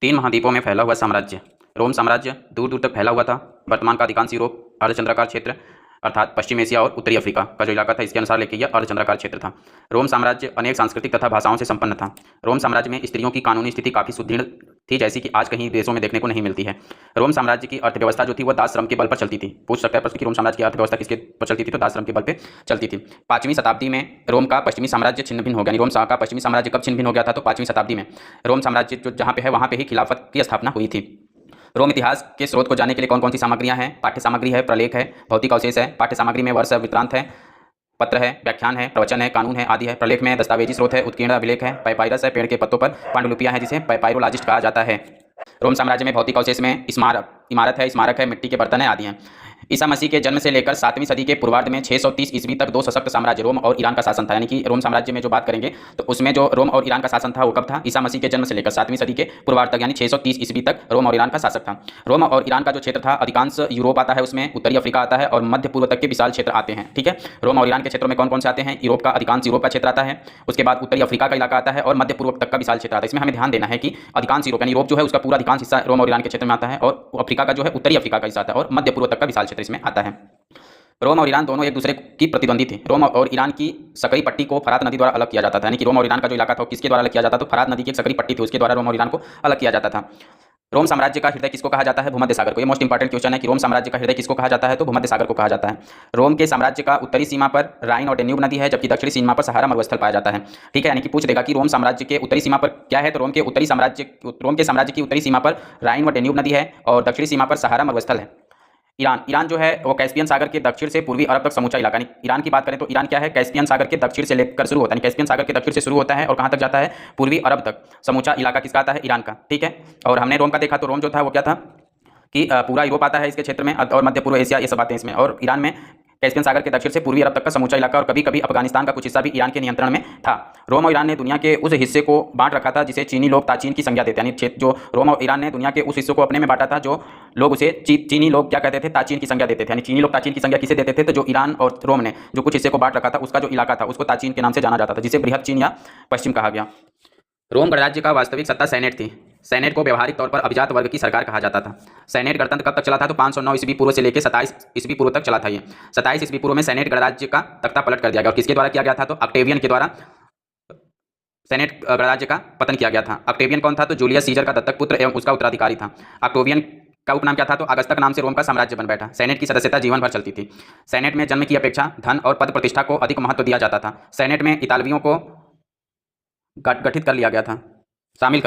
तीन महाद्वीपों में फैला हुआ साम्राज्य। रोम साम्राज्य दूर दूर तक फैला हुआ था। वर्तमान का अधिकांश यूरोप, अर्धचंद्राकार क्षेत्र अर्थात पश्चिम एशिया और उत्तरी अफ्रीका का जो इलाका था, इसके अनुसार लेके यह अर्धचंद्राकार क्षेत्र था। रोम साम्राज्य अनेक सांस्कृतिक तथा भाषाओं से संपन्न था। रोम साम्राज्य में स्त्रियों की कानूनी स्थिति काफ़ी सुदृढ़ थी, जैसी कि आज कहीं देशों में देखने को नहीं मिलती है। रोम साम्राज्य की अर्थव्यवस्था जो थी वह दास श्रम के बल पर चलती थी। पूछ सकता है प्रश्न कि रोम साम्राज्य की अर्थव्यवस्था किसके पर चलती थी, तो दास श्रम के बल पर चलती थी। 5वीं शताब्दी में रोम का पश्चिमी साम्राज्य छिन्न भिन्न हो गया। रोम का पश्चिमी साम्राज्य कब छिन्न भिन्न हो गया था, तो 5वीं शताब्दी में। रोम साम्राज्य जो जहाँ पे है वहाँ पे ही खिलाफत की स्थापना हुई थी। रोम इतिहास के स्रोत को जानने के लिए कौन कौन सी सामग्रियां हैं? पाठ्य सामग्री है, प्रलेख है, भौतिक अवशेष है। पाठ्य सामग्री में वर्ष वृत्तांत है, पत्र है, व्याख्यान है, प्रवचन है, कानून है आदि है। प्रलेख में दस्तावेजी स्रोत है, उत्कीर्ण अभिलेख है, पैपायरस है, पेड़ के पत्तों पर पांडुलिपियां हैं जिसे पैपायरोलॉजिस्ट कहा जाता है। रोम साम्राज्य में भौतिक अवशेष में इमारत है, स्मारक है, मिट्टी के बर्तन है आदि हैं। ईसा मसीह के जन्म से लेकर 7वीं सदी के पूर्वार्ध में 630 ईस्वी तक दो सशक्त साम्राज्य रोम और ईरान का शासन था। यानी कि रोम साम्राज्य में जो बात करेंगे तो उसमें जो रोम और ईरान का शासन था वो कब था? ईसा मसीह के जन्म से लेकर 7वीं सदी के पूर्वार्ध तक, यानी 630 ईस्वी तक रोम और ईरान का शासक था। रोम और ईरान का जो क्षेत्र था अधिकांश यूरोप आता है, उसमें उत्तरी अफ्रीका आता है और मध्य पूर्व तक के विशाल क्षेत्र आते हैं। ठीक है, रोम और ईरान के क्षेत्रों में कौन कौन से आते हैं? यूरोप का अधिकांश यूरोप का क्षेत्र आता है, उसके बाद उत्तरी अफ्रीका का इलाका आता है और मध्य पूर्व तक का विशाल क्षेत्र आता है। इसमें हमें ध्यान देना है कि अधिकांश यूरोप यानी यूरोप जो है उसका पूरा अधिकांश हिस्सा रोम और ईरान के क्षेत्र में आता है और अफ्रीका का जो है उत्तरी अफ्रीका का हिस्सा आता है और मध्य पूर्व तक का विशाल क्षेत्र इसमें आता है। रोम और ईरान दोनों एक दूसरे की प्रतिद्वंदी थे। रोम और ईरान की सकरी पट्टी को फरात नदी द्वारा अलग किया जाता था। यानी कि रोम और ईरान का जो इलाका था किसके द्वारा अलग किया जाता था? तो फरात नदी की एक सकरी पट्टी थी, उसके द्वारा रोम और ईरान को अलग किया जाता था। रोम साम्राज्य का हृदय किसको कहा जाता है? भूमध्य सागर को। ये मोस्ट इंपॉर्टेंट क्वेश्चन है कि रोम साम्राज्य का हृदय किसको कहा जाता है? तो भूमध्य सागर को कहा जाता है। रोम के साम्राज्य का उत्तरी सीमा पर राइन और डेन्यूब नदी है, जबकि दक्षिणी सीमा पर सहारा मरुस्थल पाया जाता है। ठीक है, यानी कि पूछ देगा कि रोम साम्राज्य के उत्तरी सीमा पर क्या है, तो रोम के साम्राज्य की उत्तरी सीमा पर राइन व डेन्यूब नदी है और दक्षिणी सीमा पर सहारा मरुस्थल है। ईरान जो है वो कैस्पियन सागर के दक्षिण से पूर्वी अरब तक समूचा इलाका। ईरान की बात करें तो ईरान क्या है? कैस्पियन सागर के दक्षिण से लेकर शुरू होता है, कैस्पियन सागर के दक्षिण से शुरू होता है और कहाँ तक जाता है? पूर्वी अरब तक। समूचा इलाका किसका आता है? ईरान का। ठीक है, और हमने रोम का देखा तो रोम जो था वो क्या था कि पूरा यूरोप आता है इसके क्षेत्र में और मध्य पूर्व एशिया, ये सब आते हैं इसमें। और ईरान में कैस्पियन सागर के दक्षिण से पूर्वी अरब तक का समूचा इलाका और कभी कभी अफगानिस्तान का कुछ हिस्सा भी ईरान के नियंत्रण में था। रोम और ईरान ने दुनिया के उस हिस्से को बांट रखा था जिसे चीनी लोग ताचीन की संज्ञा देते हैं। यानी जो रोम और ईरान ने दुनिया के उस हिस्से को अपने में बांटा था, जो लोग उसे चीनी लोग क्या कहते थे? ताचीन की संज्ञा देते थे। यानी चीनी लोग ताचीन की संज्ञा किसे देते थे? तो जो ईरान और रोम ने जो कुछ हिस्से को बांट रखा था उसका जो इलाका था उसको ताचीन के नाम से जाना जाता था, जिसे बृहद चीन या पश्चिम कहा गया। रोम गणराज्य का वास्तविक सत्ता सेनेट थी। सेनेट को व्यवहारिक तौर पर अभिजात वर्ग की सरकार कहा जाता था। सेनेट गणतंत्र कब तक चला था? तो 509 ईस्वी पूर्व से लेकर 27 ईस्वी पूर्व तक चला था। ये 27 ईस्वी पूर्व में सेनेट गणराज्य का तख्ता पलट कर दिया गया और किसके द्वारा किया गया था? तो ऑक्टेवियन के द्वारा सेनेट गणराज्य का पतन किया गया था। ऑक्टेवियन कौन था? तो जूलियस सीजर का दत्तक पुत्र एवं उसका उत्तराधिकारी था। ऑक्टेवियन का उपनाम क्या था? तो अगस्तक नाम से रोम का साम्राज्य बन बैठा। सेनेट की सदस्यता जीवन भर चलती थी। सेनेट में जन्म की अपेक्षा धन और पद प्रतिष्ठा को अधिक महत्व दिया जाता था। सेनेट में इतालवियों को गठित कर लिया गया था, शामिल कर